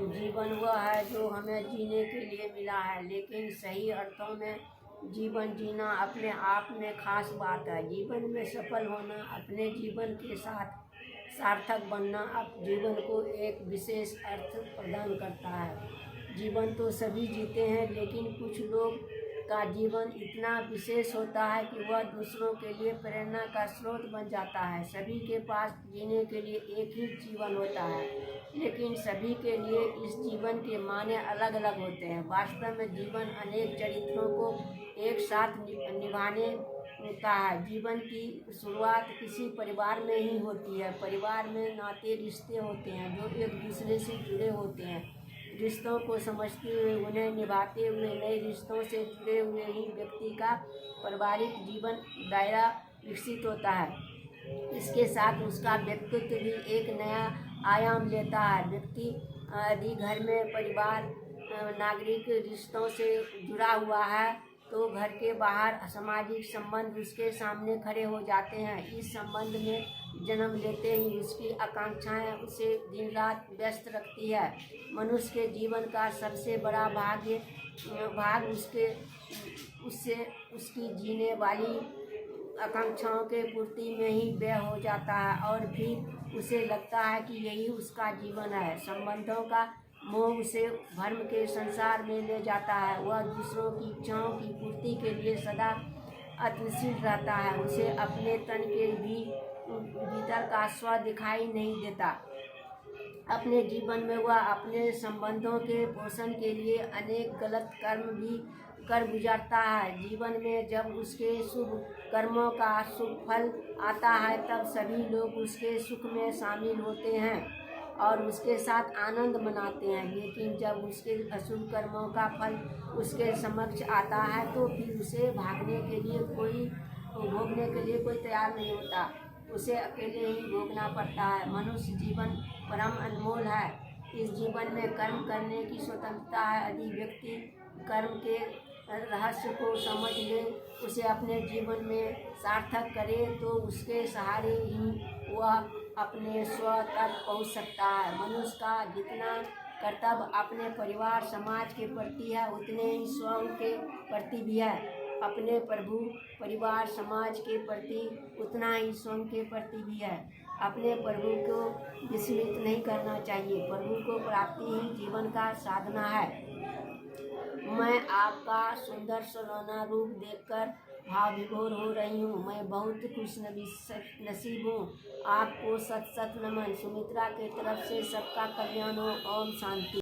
जीवन वह है जो हमें जीने के लिए मिला है, लेकिन सही अर्थों में जीवन जीना अपने आप में खास बात है। जीवन में सफल होना, अपने जीवन के साथ सार्थक बनना अब जीवन को एक विशेष अर्थ प्रदान करता है। जीवन तो सभी जीते हैं, लेकिन कुछ लोग का जीवन इतना विशेष होता है कि वह दूसरों के लिए प्रेरणा का स्रोत बन जाता है। सभी के पास जीने के लिए एक ही जीवन होता है, लेकिन सभी के लिए इस जीवन के मायने अलग अलग होते हैं। वास्तव में जीवन अनेक चरित्रों को एक साथ निभाने का है। जीवन की शुरुआत किसी परिवार में ही होती है। परिवार में नाते रिश्ते होते हैं जो एक दूसरे से जुड़े होते हैं। रिश्तों को समझते हुए उन्हें निभाते हुए नए रिश्तों से जुड़े हुए ही व्यक्ति का पारिवारिक जीवन दायरा विकसित होता है। इसके साथ उसका व्यक्तित्व भी एक नया आयाम लेता है। व्यक्ति यदि घर में परिवार नागरिक रिश्तों से जुड़ा हुआ है तो घर के बाहर सामाजिक संबंध उसके सामने खड़े हो जाते हैं। इस संबंध में जन्म लेते ही उसकी आकांक्षाएं उसे दिन रात व्यस्त रखती है। मनुष्य के जीवन का सबसे बड़ा भाग उसकी जीने वाली आकांक्षाओं के पूर्ति में ही व्यय हो जाता है और फिर उसे लगता है कि यही उसका जीवन है। संबंधों का मोह उसे भ्रम के संसार में ले जाता है। वह दूसरों की इच्छाओं की पूर्ति के लिए सदा यत्नशील रहता है। उसे अपने तन के भी भीतर का स्व दिखाई नहीं देता। अपने जीवन में वह अपने संबंधों के पोषण के लिए अनेक गलत कर्म भी कर गुजरता है। जीवन में जब उसके शुभ कर्मों का शुभ फल आता है तब सभी लोग उसके सुख में शामिल होते हैं और उसके साथ आनंद मनाते हैं। लेकिन जब उसके अशुभ कर्मों का फल उसके समक्ष आता है तो फिर उसे भोगने के लिए कोई तैयार नहीं होता। उसे अकेले ही भोगना पड़ता है। मनुष्य जीवन परम अनमोल है। इस जीवन में कर्म करने की स्वतंत्रता है। यदि व्यक्ति कर्म के रहस्य को समझ ले, उसे अपने जीवन में सार्थक करे तो उसके सहारे ही वह अपने स्व तक पहुँच सकता है। मनुष्य का जितना कर्तव्य अपने परिवार समाज के प्रति है उतने ही स्वयं के प्रति भी है। अपने प्रभु परिवार समाज के प्रति उतना ही स्वयं के प्रति भी है। अपने प्रभु को विस्मृत नहीं करना चाहिए। प्रभु को प्राप्ति ही जीवन का साधना है। मैं आपका सुंदर सलोना रूप देखकर भाव विभोर हो रही हूँ। मैं बहुत खुश नसीब हूँ। आपको सत सत नमन। सुमित्रा के तरफ से सबका कल्याण हो। ओम शांति।